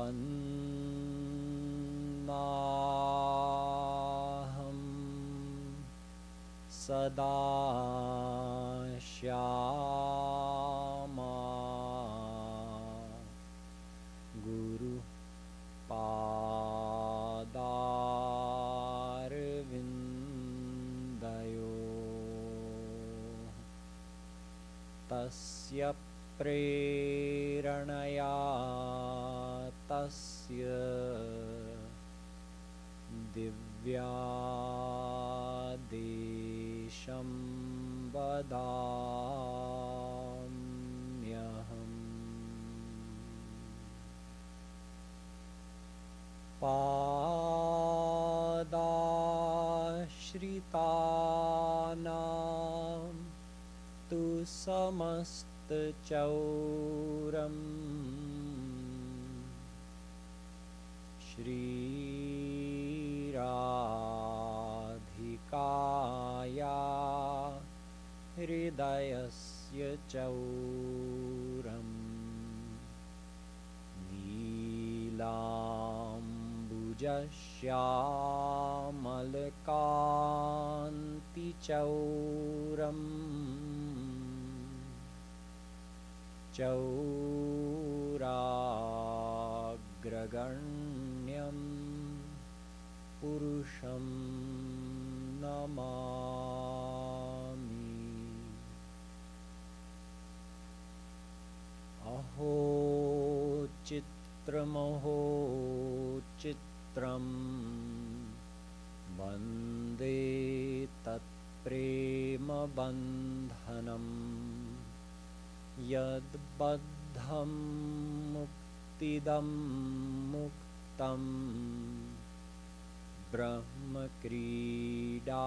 Pannaham Sada Shyama Guru Padarvindayo Tasya Preranaya Tasya Divyadesham Vadamyaham Padashritanam Tu Samastachauram Shri Radhikaya Hridayasya Chauram Neelambujashyamalkanti Chauram Chauragraganyam Purusham Namami Aho Chitram Aho Chitram Bande Tat Prema Bandhanam Yad Baddham Muktidam Muktam Brahma Krida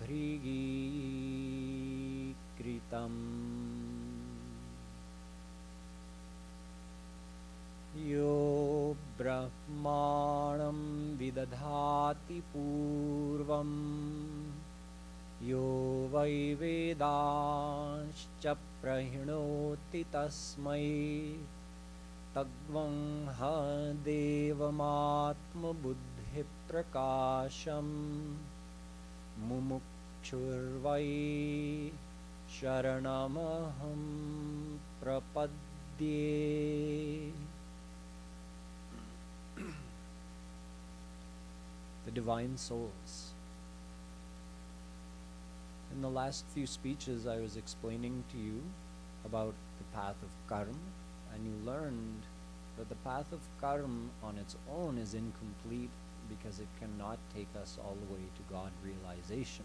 Bhrigi Kritam Yo Brahmanam Vidadhati Purvam Yo Vai Vedanscha Prahinoti Tasmai Tagvam Ha Devamatma Buddhi Prakasham Mumukshurvai Sharanamaham Prapadye. The Divine Souls. In the last few speeches I was explaining to you about the path of karma, and you learned that the path of karma on its own is incomplete because it cannot take us all the way to God realization.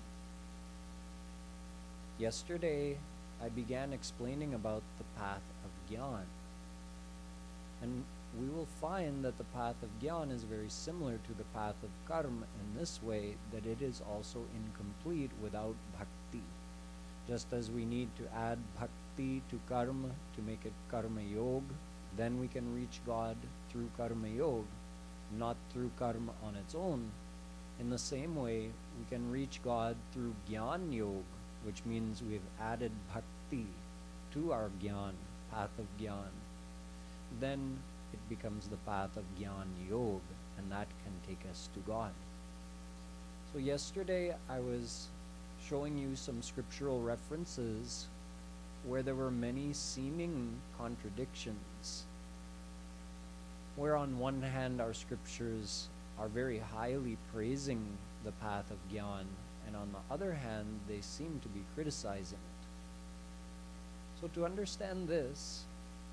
Yesterday I began explaining about the path of Gyan, and we will find that the path of Gyan is very similar to the path of karma in this way, that it is also incomplete without bhakti. Just as we need to add bhakti to karma to make it karma yoga, then we can reach God through karma yoga, not through karma on its own. In the same way, we can reach God through Gyan yoga, which means we have added bhakti to our Gyan, path of Gyan. Then it becomes the path of Gyan Yoga, and that can take us to God. So yesterday I was showing you some scriptural references where there were many seeming contradictions, where on one hand our scriptures are very highly praising the path of Gyan, and on the other hand they seem to be criticizing it. So to understand this,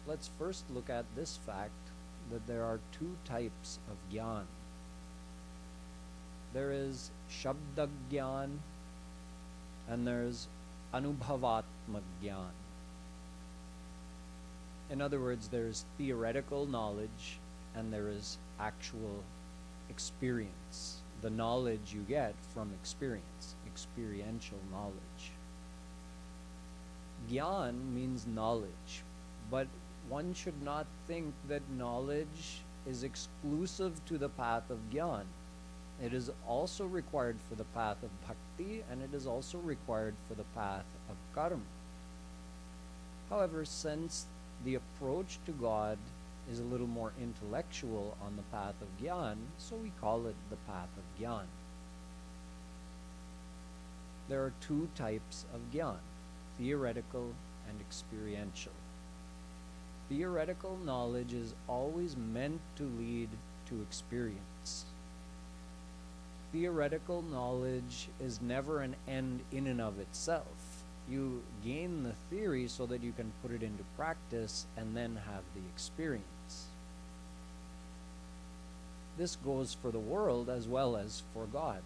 let's first look at this fact that there are two types of Gyan. There is Shabda Gyan and there's Anubhavatmak Gyan. In other words, there is theoretical knowledge and there is actual experience, the knowledge you get from experience, experiential knowledge. Gyan means knowledge, but one should not think that knowledge is exclusive to the path of Gyan. It is also required for the path of bhakti, and it is also required for the path of karma. However, since the approach to God is a little more intellectual on the path of Gyan, so we call it the path of Gyan. There are two types of Gyan, theoretical and experiential. Theoretical knowledge is always meant to lead to experience. Theoretical knowledge is never an end in and of itself. You gain the theory so that you can put it into practice and then have the experience. This goes for the world as well as for God.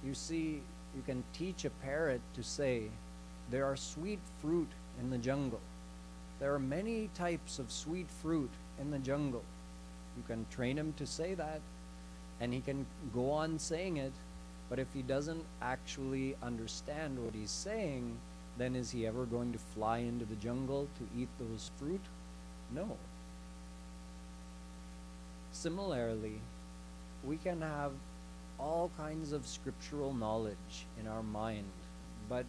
You see, you can teach a parrot to say, there are sweet fruit in the jungle. There are many types of sweet fruit in the jungle. You can train him to say that, and he can go on saying it, but if he doesn't actually understand what he's saying, then is he ever going to fly into the jungle to eat those fruit? No. Similarly, we can have all kinds of scriptural knowledge in our mind, but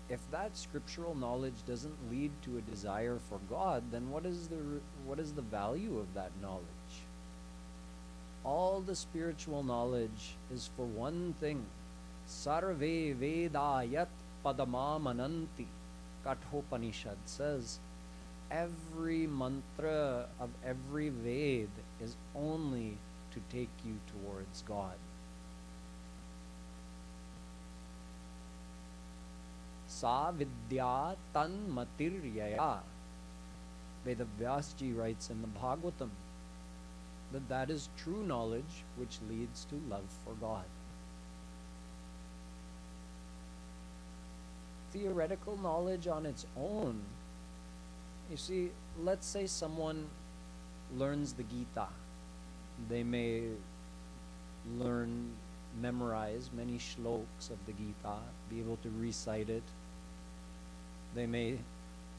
if that scriptural knowledge doesn't lead to a desire for God, then what is the value of that knowledge? All the spiritual knowledge is for one thing. Sarve Vedayat Padamamananti. Kathopanishad says, every mantra of every Ved is only to take you towards God. Sa vidya tan matiryaya. Vedavyasji writes in the Bhagavatam that is true knowledge which leads to love for God. Theoretical knowledge on its own, you see, let's say someone learns the Gita. They may memorize many shlokas of the Gita, be able to recite it. They may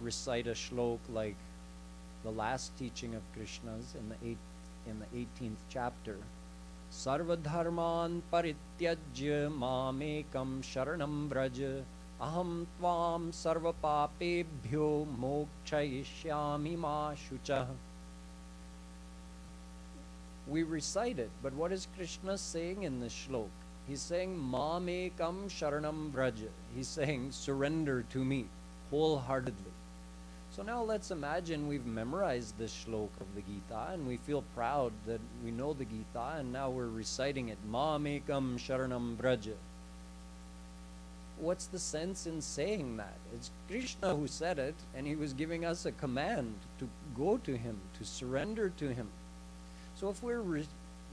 recite a shlok like the last teaching of Krishna's in the 18th chapter. Sarva dharman parityajya mamekam sharanam braja aham tvam sarva papebhyo mokshayishyami ma shucha. We recite it, but what is Krishna saying in this shlok? He's saying mamekam sharanam braja. He's saying surrender to me wholeheartedly. So now let's imagine we've memorized this shlok of the Gita and we feel proud that we know the Gita and now we're reciting it. Mamekam sharanam braja. What's the sense in saying that? It's Krishna who said it, and he was giving us a command to go to him, to surrender to him. So if we're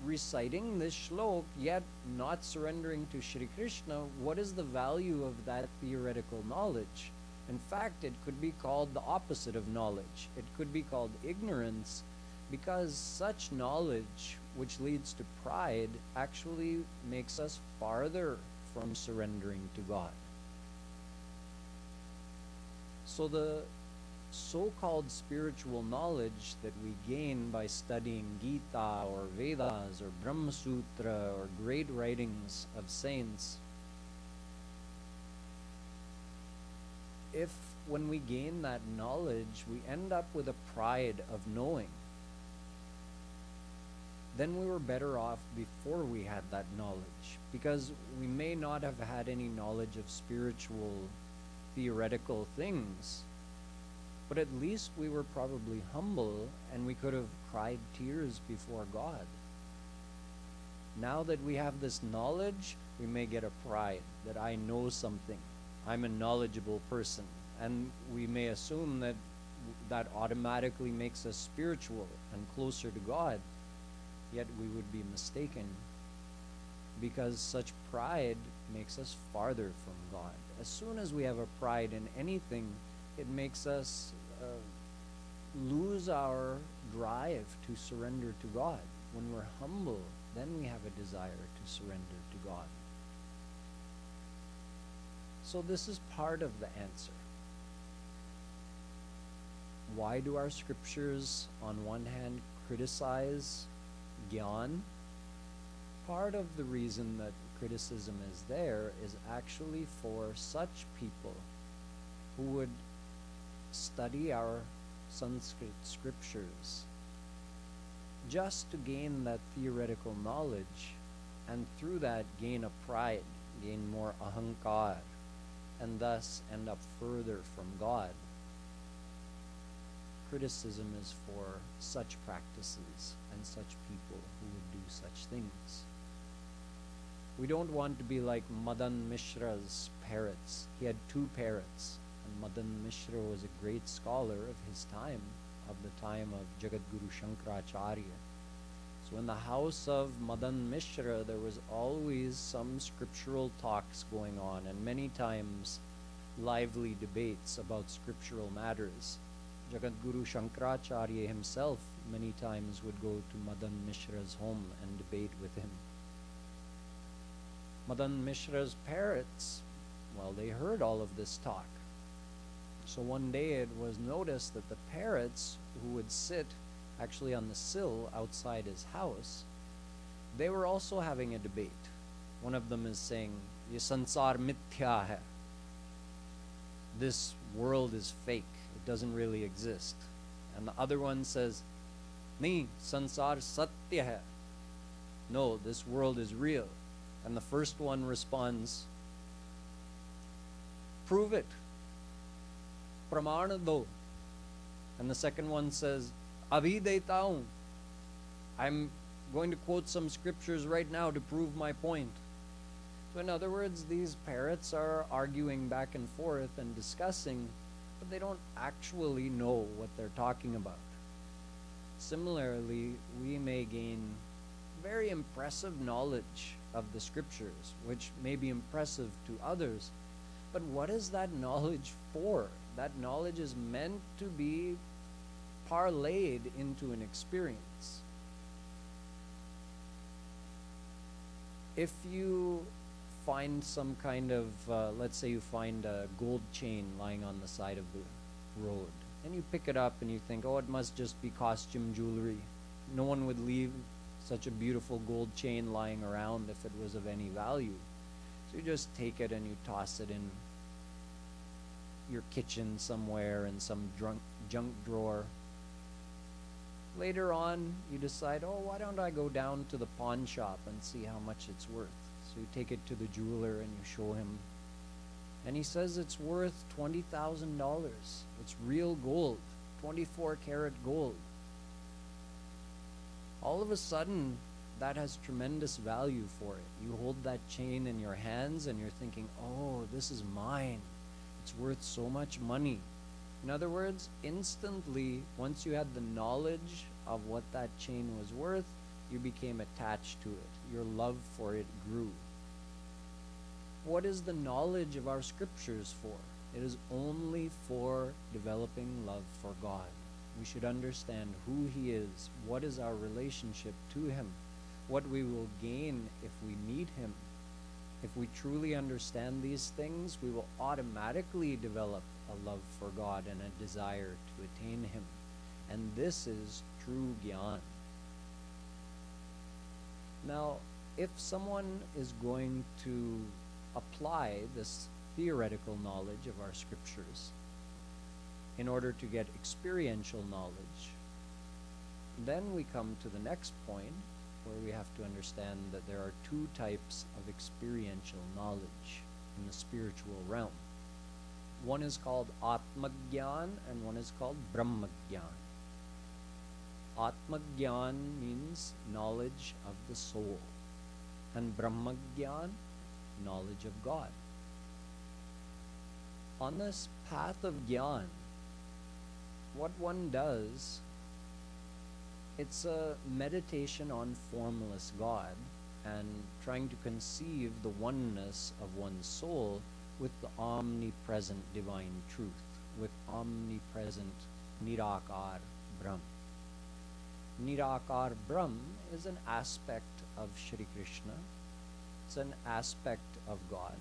reciting this shlok yet not surrendering to Shri Krishna, what is the value of that theoretical knowledge? In fact, it could be called the opposite of knowledge. It could be called ignorance, because such knowledge, which leads to pride, actually makes us farther from surrendering to God. So the so-called spiritual knowledge that we gain by studying Gita or Vedas or Brahma Sutra or great writings of saints, if when we gain that knowledge we end up with a pride of knowing, then we were better off before we had that knowledge, because we may not have had any knowledge of spiritual theoretical things, but at least we were probably humble and we could have cried tears before God. Now that we have this knowledge, we may get a pride that I know something, I'm a knowledgeable person, and we may assume that that automatically makes us spiritual and closer to God. Yet we would be mistaken, because such pride makes us farther from God. As soon as we have a pride in anything, it makes us lose our drive to surrender to God. When we're humble, then we have a desire to surrender to God. So this is part of the answer. Why do our scriptures, on one hand, criticize Gyan? Part of the reason that criticism is there is actually for such people who would study our Sanskrit scriptures just to gain that theoretical knowledge, and through that gain a pride, gain more ahankar, and thus end up further from God. Criticism is for such practices and such people who would do such things. We don't want to be like Madan Mishra's parrots. He had 2 parrots, and Madan Mishra was a great scholar of his time, of the time of Jagadguru Shankaracharya. So in the house of Madan Mishra, there was always some scriptural talks going on, and many times lively debates about scriptural matters. Jagadguru Shankaracharya himself many times would go to Madan Mishra's home and debate with him. Madan Mishra's parrots, well, they heard all of this talk. So one day it was noticed that the parrots who would sit actually on the sill outside his house, they were also having a debate. One of them is saying, "Ye sansar mithya hai." This world is fake. It doesn't really exist. And the other one says, "Nahi, sansar satya hai." No, this world is real. And the first one responds, "Prove it. Pramana do." And the second one says, "Abhi deta hu." I'm going to quote some scriptures right now to prove my point. So in other words, these parrots are arguing back and forth and discussing, but they don't actually know what they're talking about. Similarly, we may gain very impressive knowledge of the scriptures, which may be impressive to others, but what is that knowledge for? That knowledge is meant to be parlayed into an experience. If you find some kind of, let's say you find a gold chain lying on the side of the road, and you pick it up and you think, oh, it must just be costume jewelry. No one would leave such a beautiful gold chain lying around if it was of any value. So you just take it and you toss it in your kitchen somewhere in some junk drawer. Later on, you decide, oh, why don't I go down to the pawn shop and see how much it's worth? So you take it to the jeweler and you show him, and he says it's worth $20,000. It's real gold, 24 karat gold. All of a sudden, that has tremendous value for it. You hold that chain in your hands and you're thinking, oh, this is mine. It's worth so much money. In other words, instantly, once you had the knowledge of what that chain was worth, you became attached to it. Your love for it grew. What is the knowledge of our scriptures for? It is only for developing love for God. We should understand who He is, what is our relationship to Him, what we will gain if we meet Him. If we truly understand these things, we will automatically develop a love for God and a desire to attain Him. And this is true Gyan. Now, if someone is going to apply this theoretical knowledge of our scriptures in order to get experiential knowledge, then we come to the next point where we have to understand that there are 2 types of experiential knowledge in the spiritual realm. One is called Atmagyan and one is called Brahmagyan. Atmagyan means knowledge of the soul, and Brahmagyan, knowledge of God. On this path of Gyan, what one does, it's a meditation on formless God and trying to conceive the oneness of one's soul with the omnipresent divine truth, with omnipresent Nirakar Brahm. Nirakar Brahm is an aspect of Shri Krishna. It's an aspect of God.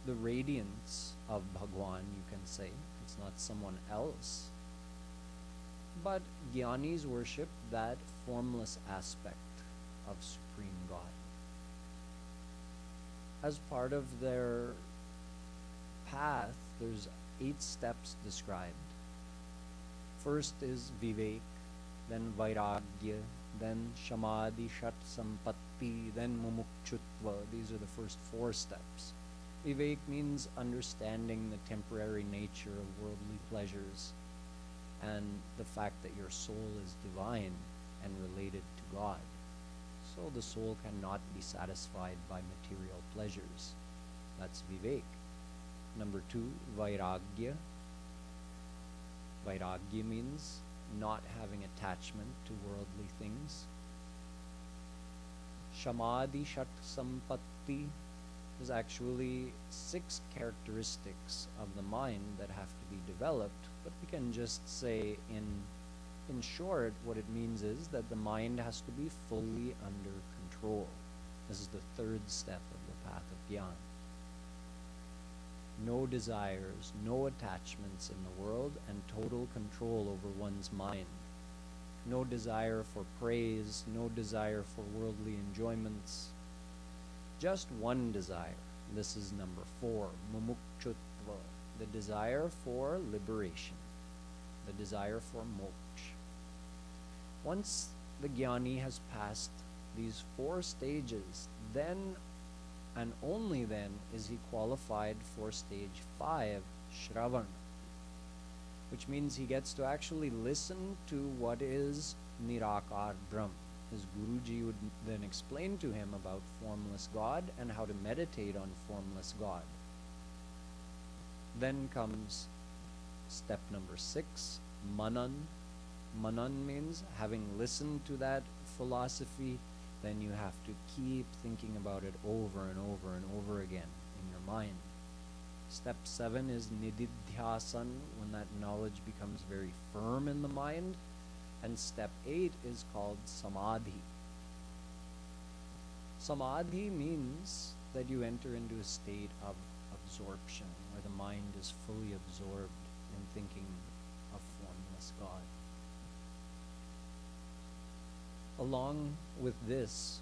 The radiance of Bhagwan, you can say. It's not someone else. But Gyanis worship that formless aspect of Supreme God. As part of their path, there's 8 steps described. first is Vivek, then Vairagya, then Shamadhi, Shat Sampatti, then Mumukchutva. These are the first 4 steps. Vivek means understanding the temporary nature of worldly pleasures and the fact that your soul is divine and related to God. So the soul cannot be satisfied by material pleasures. That's Vivek. Number 2, Vairagya. Vairagya means not having attachment to worldly things. Shamadhi, Shat Sampatti is actually 6 characteristics of the mind that have to be developed, but we can just say in short, what it means is that the mind has to be fully under control. This is the 3rd step of the path of Gyan. No desires, no attachments in the world, and total control over one's mind. No desire for praise, no desire for worldly enjoyments. Just one desire. This is number 4, Mumukchutva, the desire for liberation, the desire for moksha. Once the Jnani has passed these 4 stages, then and only then is he qualified for stage 5, Shravana, which means he gets to actually listen to what is Nirakar Brahm. His Guruji would then explain to him about formless God and how to meditate on formless God. Then comes step number 6, Manan. Manan means having listened to that philosophy, then you have to keep thinking about it over and over and over again in your mind. Step 7 is Nididhyasan, when that knowledge becomes very firm in the mind. And step 8 is called Samadhi. Samadhi means that you enter into a state of absorption, where the mind is fully absorbed in thinking of formless God. Along with this,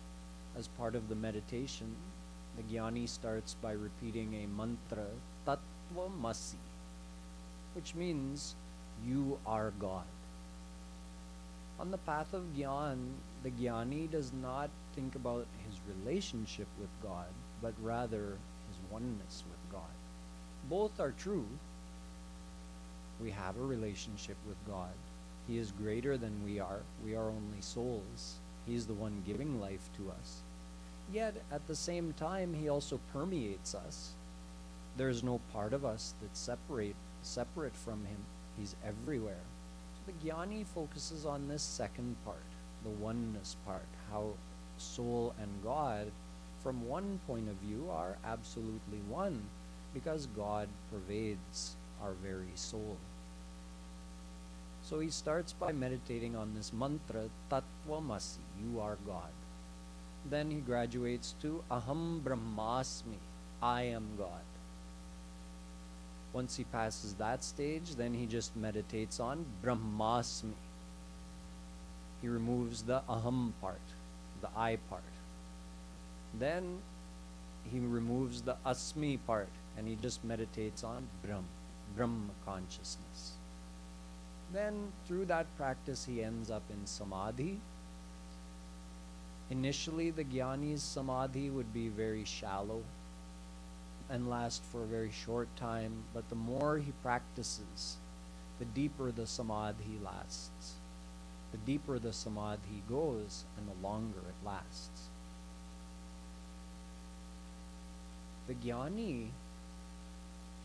as part of the meditation, the Jnani starts by repeating a mantra, Tattvamasi, which means, you are God. On the path of Gyan, the Jnani does not think about his relationship with God, but rather his oneness with God. Both are true. We have a relationship with God. He is greater than we are. We are only souls. He is the one giving life to us. Yet, at the same time, he also permeates us. There is no part of us that's separate from him. He's everywhere. So the Jnani focuses on this second part, the oneness part, how soul and God, from one point of view, are absolutely one, because God pervades our very soul. So he starts by meditating on this mantra, Tattvamasi, you are God. Then he graduates to Aham Brahmasmi, I am God. Once he passes that stage, then he just meditates on Brahmasmi. He removes the Aham part, the I part. Then he removes the Asmi part, and he just meditates on Brahma consciousness. Then through that practice he ends up in Samadhi. Initially the Jnani's Samadhi would be very shallow and last for a very short time, but the more he practices, the deeper the Samadhi lasts. The deeper the Samadhi goes, and the longer it lasts. The Jnani,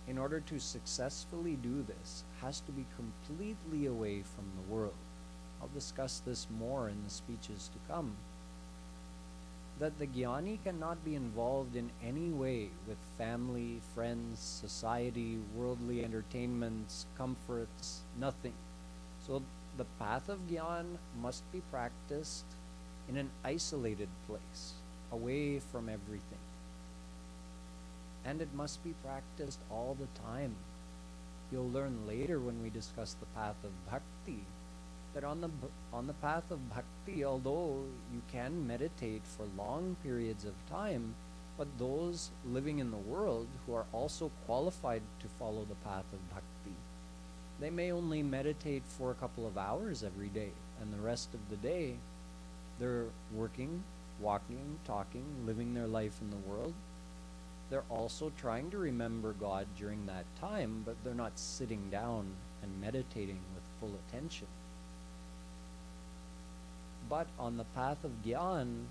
in order to successfully do this, has to be completely away from the world. I'll discuss this more in the speeches to come. That the Jnani cannot be involved in any way with family, friends, society, worldly entertainments, comforts, nothing. So the path of Gyan must be practiced in an isolated place, away from everything. And it must be practiced all the time. You'll learn later when we discuss the path of Bhakti, that on the path of Bhakti, although you can meditate for long periods of time, but those living in the world who are also qualified to follow the path of Bhakti, They may only meditate for a couple of hours every day, and the rest of the day they're working, walking, talking, living their life in the world. They're also trying to remember God during that time, but they're not sitting down and meditating with full attention. But on the path of Gyan,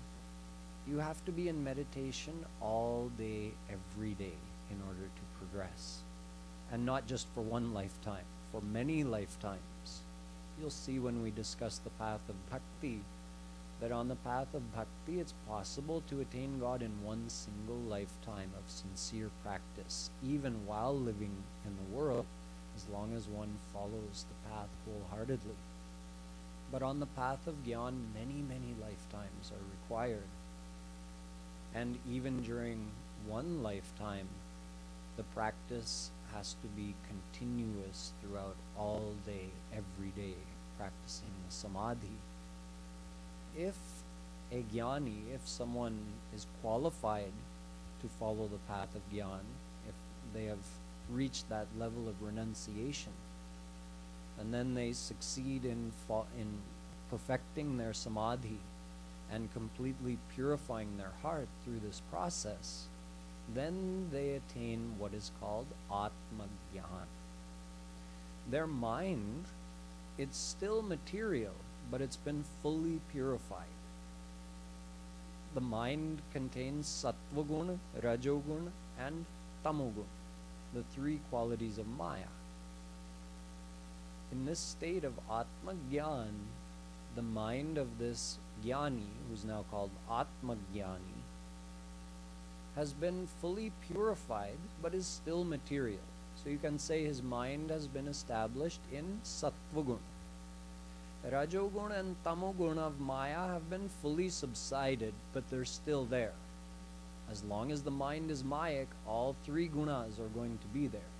you have to be in meditation all day, every day, in order to progress. And not just for one lifetime, for many lifetimes. You'll see when we discuss the path of Bhakti, that on the path of Bhakti, it's possible to attain God in one single lifetime of sincere practice, even while living in the world, as long as one follows the path wholeheartedly. But on the path of Gyan, many, many lifetimes are required. And even during one lifetime, the practice has to be continuous throughout all day, every day, practicing the samadhi. If a jnani, if someone is qualified to follow the path of Gyan, if they have reached that level of renunciation, and then they succeed in perfecting their samadhi and completely purifying their heart through this process, then they attain what is called Atma Gyan. Their mind, it's still material, but it's been fully purified. The mind contains Sattva Guna, Rajo Guna, and Tamo Guna, the three qualities of Maya. In this state of Atma Gyan, the mind of this Jnani, who's now called Atma Jnani, has been fully purified, but is still material. So you can say his mind has been established in Sattva Guna. Rajoguna and Tamoguna of Maya have been fully subsided, but they're still there. As long as the mind is Mayic, all three gunas are going to be there.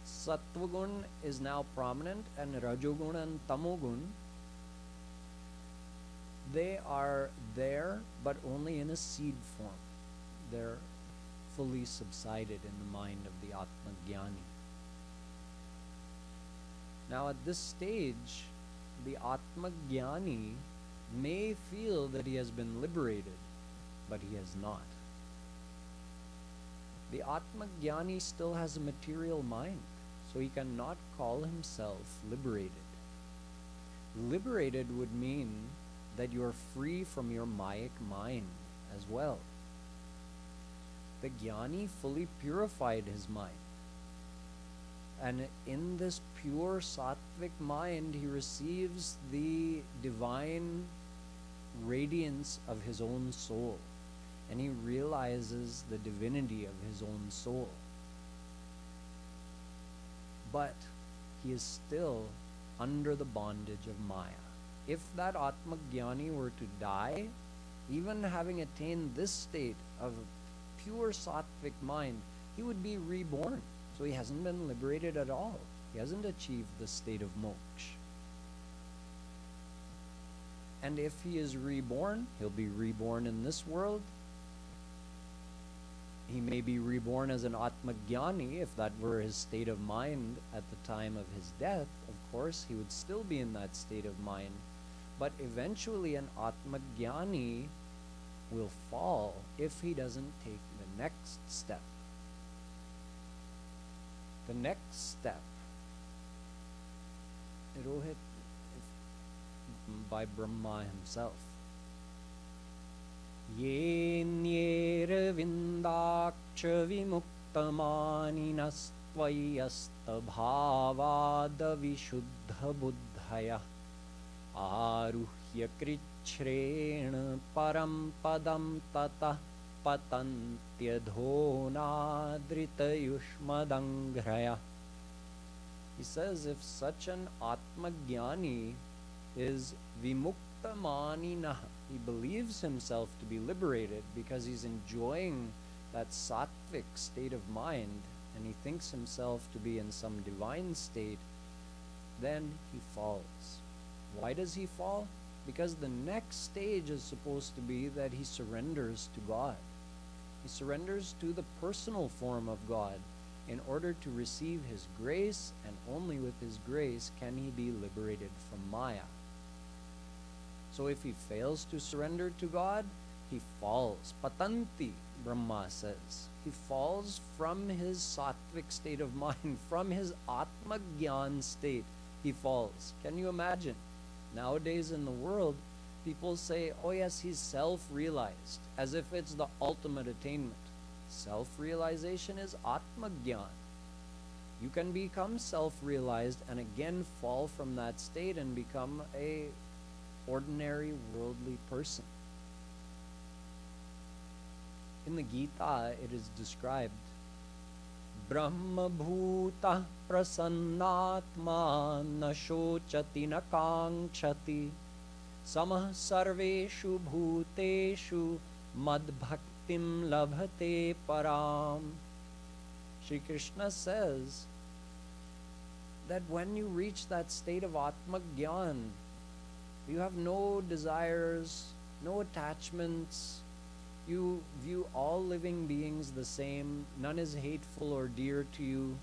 Sattvagun is now prominent, and Rajoguna and Tamogun, they are there, but only in a seed form. They're fully subsided in the mind of the Atma Jnani. Now at this stage, the Atma Jnani may feel that he has been liberated, but he has not. The Atma Jnani still has a material mind, so he cannot call himself liberated. Liberated would mean that you are free from your Mayic mind as well. The Jnani fully purified his mind. And in this pure sattvic mind, he receives the divine radiance of his own soul. And he realizes the divinity of his own soul. But he is still under the bondage of Maya. If that Atma Jnani were to die, even having attained this state of pure sattvic mind, he would be reborn. So he hasn't been liberated at all. He hasn't achieved the state of moksha. And if he is reborn, he'll be reborn in this world. He may be reborn as an Atma Jnani. If that were his state of mind at the time of his death, of course, he would still be in that state of mind. But eventually an Atma Jnani will fall if he doesn't take the next step. The next step, Rohit, by Brahma himself. Yenyera vindaksha vimuktamaninas tvayasta bhavada vishuddha buddhaya aruhya krichrena param padam tata patantyadhonadritayushmadanghraya. He says if such an Atma Jnani is vimuktamanina, he believes himself to be liberated because he's enjoying that sattvic state of mind and he thinks himself to be in some divine state, then he falls. Why does he fall? Because the next stage is supposed to be that he surrenders to God. He surrenders to the personal form of God in order to receive His grace, and only with His grace can he be liberated from Maya. So if he fails to surrender to God, he falls. Patanti, Brahma says. He falls from his sattvic state of mind, from his Atma Gyan state. He falls. Can you imagine? Nowadays in the world, people say, oh yes, he's self-realized, as if it's the ultimate attainment. Self-realization is Atma Gyan. You can become self-realized and again fall from that state and become a ordinary worldly person. In the Gita, it is described, Brahma bhuta prasannatma na shochati na kankshati samah sarveshu bhuteshu madbhaktim labhate param. Shri Krishna says that when you reach that state of Atma Gyan, you have no desires, no attachments. You view all living beings the same. None is hateful or dear to you.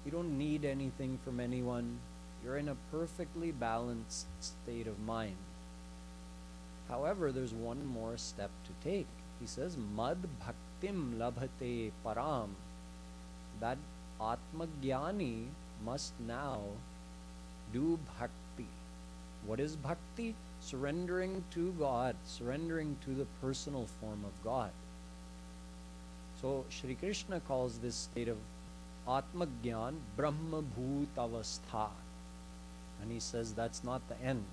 You don't need anything from anyone. You're in a perfectly balanced state of mind. However, there's one more step to take. He says, Mad Bhaktim Labhate Param. That Atma Gyani must now do bhakti. What is bhakti? Surrendering to God, surrendering to the personal form of God. So Shri Krishna calls this state of Atma Gyan Brahma Bhutavastha. And he says that's not the end.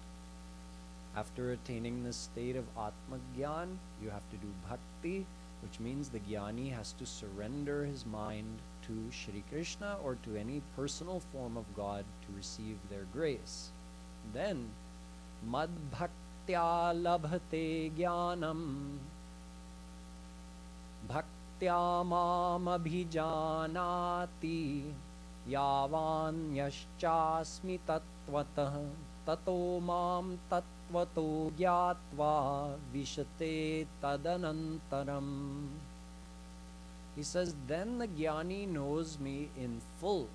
After attaining this state of Atma Gyan, you have to do bhakti, which means the Gyani has to surrender his mind to Shri Krishna or to any personal form of God to receive their grace. Then Mad bhaktya labhate jnanam bhaktya mam abhijanati yavan yaschasmi tatvatah tato mam tatvato gyatva vishate tadanantaram. He says, then the Gyani knows me in full.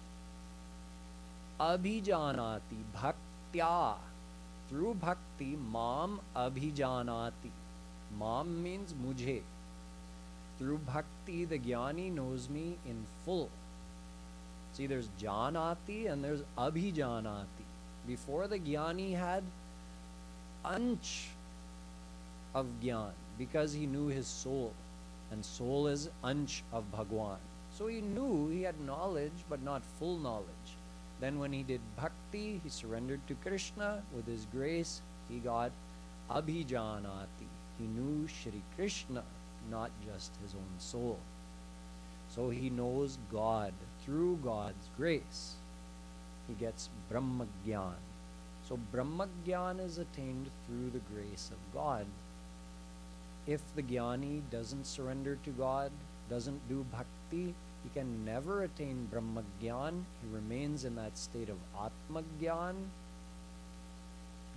Abhijanati bhaktya. Through bhakti, mam abhijanati. Mam means mujhe. Through bhakti, the Gyani knows me in full. See, there's janati and there's abhijanati. Before, the Gyani had ansh of Gyan because he knew his soul. And soul is ansh of Bhagwan. So he knew, he had knowledge, but not full knowledge. Then when he did bhakti, he surrendered to Krishna. With his grace, he got abhijanati. He knew Shri Krishna, not just his own soul. So he knows God. Through God's grace, he gets Brahma Gyan. So Brahma Gyan is attained through the grace of God. If the Gyani doesn't surrender to God, doesn't do bhakti, he can never attain Brahma Gyan. He remains in that state of Atma Gyan.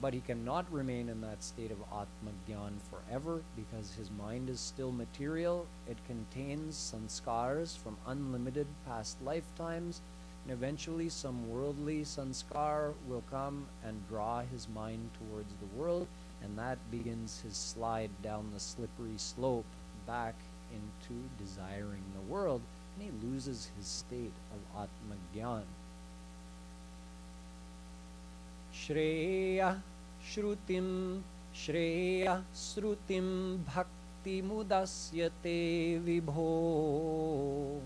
But he cannot remain in that state of Atma Gyan forever because his mind is still material. It contains sanskars from unlimited past lifetimes. And eventually some worldly sanskar will come and draw his mind towards the world. And that begins his slide down the slippery slope back into desiring the world. And he loses his state of Atma Gyan. Shreya Shrutim Shreya Srutim Bhakti Mudasyate Vibho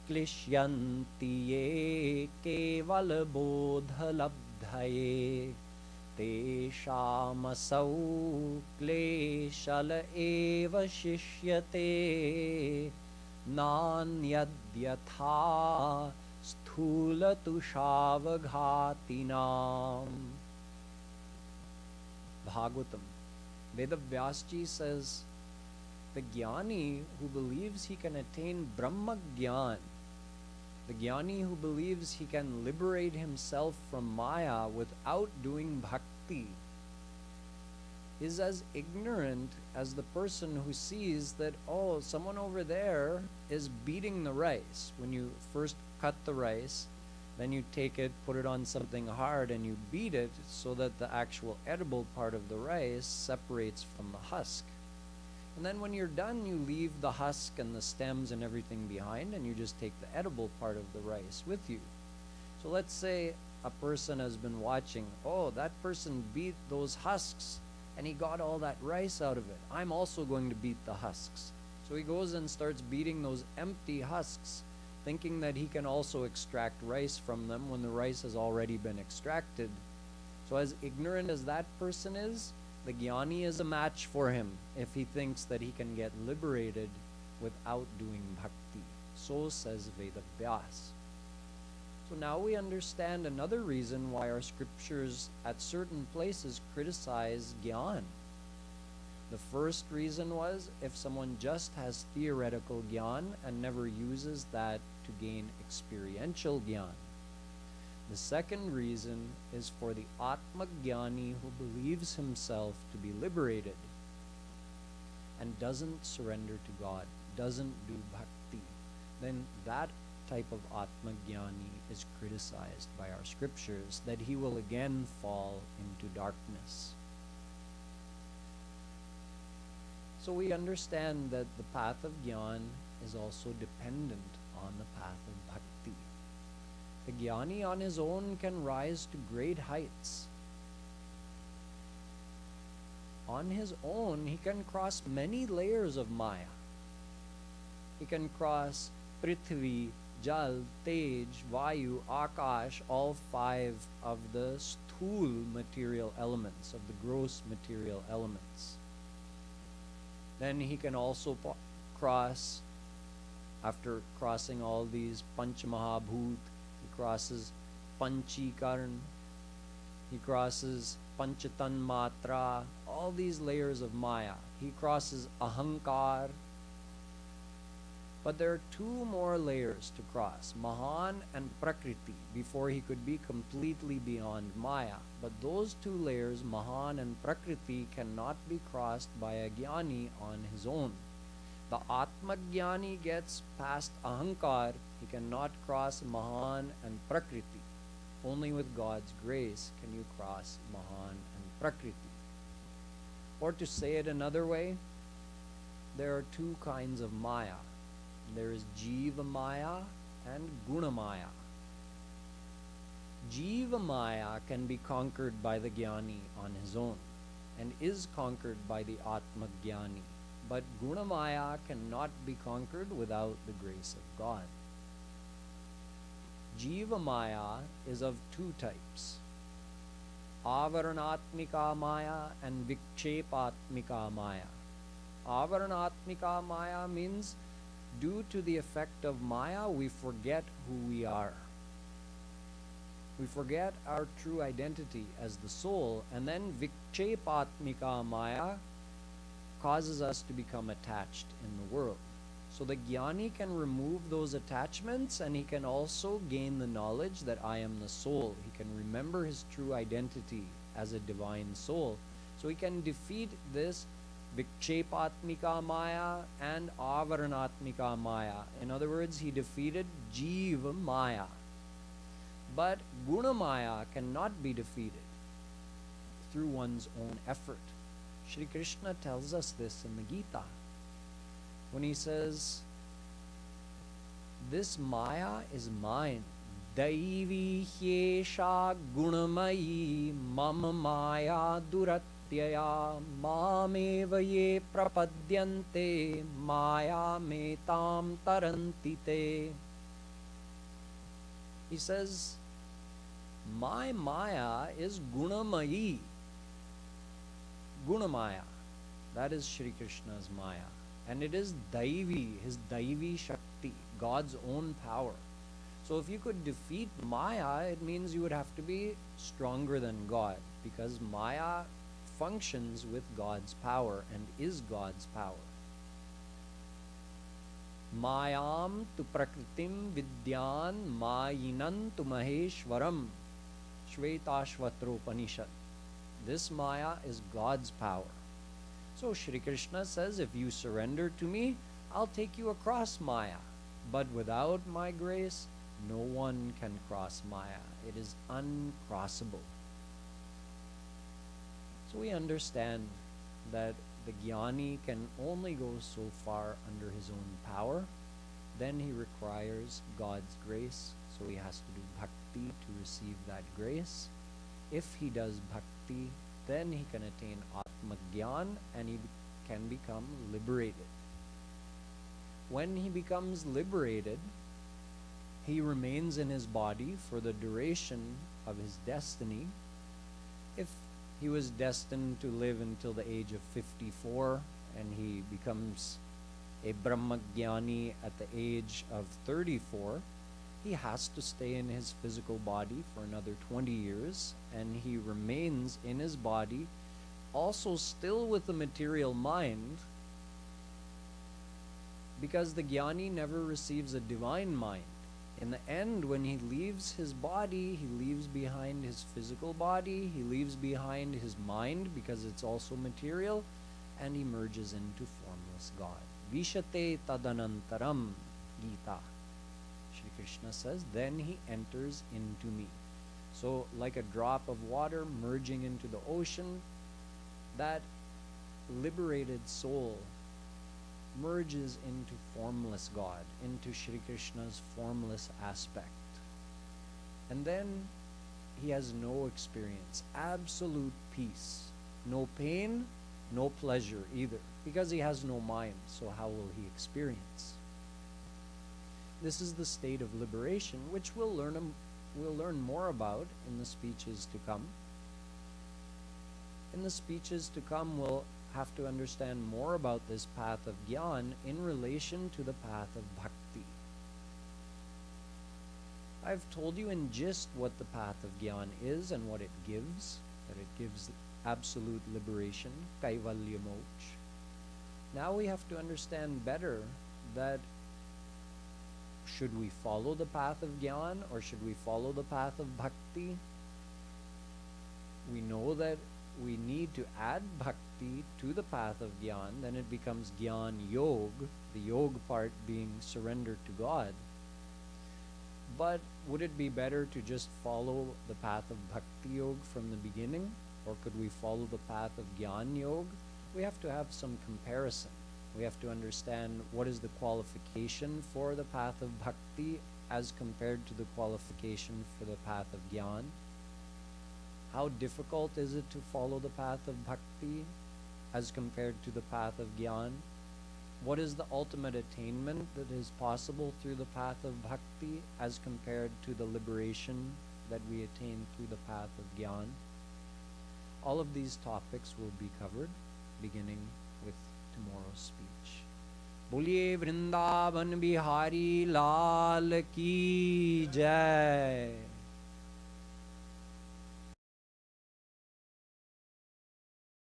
Klishyanti Ye Keval Bodha Labdhaye Teshamasau Kleshal Eva Shishyate Nanyadyatha Sthula Tushavaghatinam. Bhagavatam. Vedavyasji says, the Gyani who believes he can attain Brahma Gyan, the Gyani who believes he can liberate himself from Maya without doing bhakti, is as ignorant as the person who sees that, oh, someone over there is beating the rice. When you first cut the rice, then you take it, put it on something hard, and you beat it so that the actual edible part of the rice separates from the husk. And then when you're done, you leave the husk and the stems and everything behind, and you just take the edible part of the rice with you. So let's say a person has been watching, oh, that person beat those husks, and he got all that rice out of it. I'm also going to beat the husks. So he goes and starts beating those empty husks, thinking that he can also extract rice from them when the rice has already been extracted. So as ignorant as that person is, the Jnani is a match for him if he thinks that he can get liberated without doing bhakti. So says Vedavyas. So now we understand another reason why our scriptures at certain places criticize Gyan. The first reason was if someone just has theoretical Gyan and never uses that to gain experiential Gyan. The second reason is for the Atma Jnani who believes himself to be liberated and doesn't surrender to God, doesn't do bhakti. Then that type of Atma Jnani is criticized by our scriptures, that he will again fall into darkness. So we understand that the path of Gyan is also dependent on the path of bhakti. The Jnani on his own can rise to great heights. On his own, he can cross many layers of Maya. He can cross Prithvi, Jal, Tej, Vayu, Akash, all five of the sthul material elements, of the gross material elements. Then he can also cross, after crossing all these Panchamahabhut, he crosses Panchikarn, he crosses Panchatan Matra, all these layers of Maya. He crosses Ahankar. But there are two more layers to cross, Mahan and Prakriti, before he could be completely beyond Maya. But those two layers, Mahan and Prakriti, cannot be crossed by a Jnani on his own. The Atma Jnani gets past Ahankar, he cannot cross Mahan and Prakriti. Only with God's grace can you cross Mahan and Prakriti. Or to say it another way, there are two kinds of Maya. There is Jiva Maya and Guna Maya. Jiva Maya can be conquered by the Jnani on his own and is conquered by the Atma Jnani. But Guna Maya cannot be conquered without the grace of God. Jiva Maya is of two types, Avaranatmika Maya and Vikshepatmika Maya. Avaranatmika Maya means due to the effect of Maya, we forget who we are. We forget our true identity as the soul, and then Vikshepatmika Maya causes us to become attached in the world. So the Jnani can remove those attachments, and he can also gain the knowledge that I am the soul. He can remember his true identity as a divine soul. So he can defeat this Vikshepatmika Maya and Avaranatmika Maya. In other words, he defeated Jiva Maya. But Guna Maya cannot be defeated through one's own effort. Shri Krishna tells us this in the Gita when he says, this Maya is mine. Daivi hyesha gunamayi mama maya duratyaya mameva ye prapadyante maya metam tarantite. He says, my Maya is Gunamayi. Gunamaya. That is Shri Krishna's Maya. And it is Daivi, his Daivi Shakti, God's own power. So if you could defeat Maya, it means you would have to be stronger than God, because Maya functions with God's power and is God's power. Mayam tu prakritim vidyan mayinan tu maheshwaram. Shvetashvatra Upanishad. This Maya is God's power. So Shri Krishna says, if you surrender to me, I'll take you across Maya. But without my grace, no one can cross Maya. It is uncrossable. So we understand that the Jnani can only go so far under his own power. Then he requires God's grace. So he has to do bhakti to receive that grace. If he does bhakti, then he can attain Atma Gyan and he can become liberated. When he becomes liberated, he remains in his body for the duration of his destiny. If he was destined to live until the age of 54 and he becomes a Brahmagyani at the age of 34, he has to stay in his physical body for another 20 years, and he remains in his body, also still with the material mind, because the Jnani never receives a divine mind. In the end, when he leaves his body, he leaves behind his physical body, he leaves behind his mind because it's also material, and he merges into formless God. Vishate tadanantaram, Gita. Shri Krishna says, then he enters into me. So like a drop of water merging into the ocean, that liberated soul merges into formless God, into Shri Krishna's formless aspect. And then he has no experience, absolute peace, no pain, no pleasure either, because he has no mind, so how will he experience? This is the state of liberation, which we'll learn more about in the speeches to come. In the speeches to come, we'll have to understand more about this path of Gyan in relation to the path of Bhakti. I've told you in gist what the path of Gyan is and what it gives, that it gives absolute liberation, Kaivalya Moksha. Now we have to understand better that should we follow the path of Gyan or should we follow the path of Bhakti? We know that we need to add Bhakti to the path of Gyan, then it becomes Gyan Yog, the Yog part being surrender to God. But would it be better to just follow the path of Bhakti Yog from the beginning? Or could we follow the path of Gyan Yog? We have to have some comparison. We have to understand what is the qualification for the path of Bhakti as compared to the qualification for the path of Gyan. How difficult is it to follow the path of Bhakti as compared to the path of Gyan? What is the ultimate attainment that is possible through the path of Bhakti as compared to the liberation that we attain through the path of Gyan? All of these topics will be covered beginning with tomorrow's speech. Boliye Vrindavan Bihari Lal Ki Jai.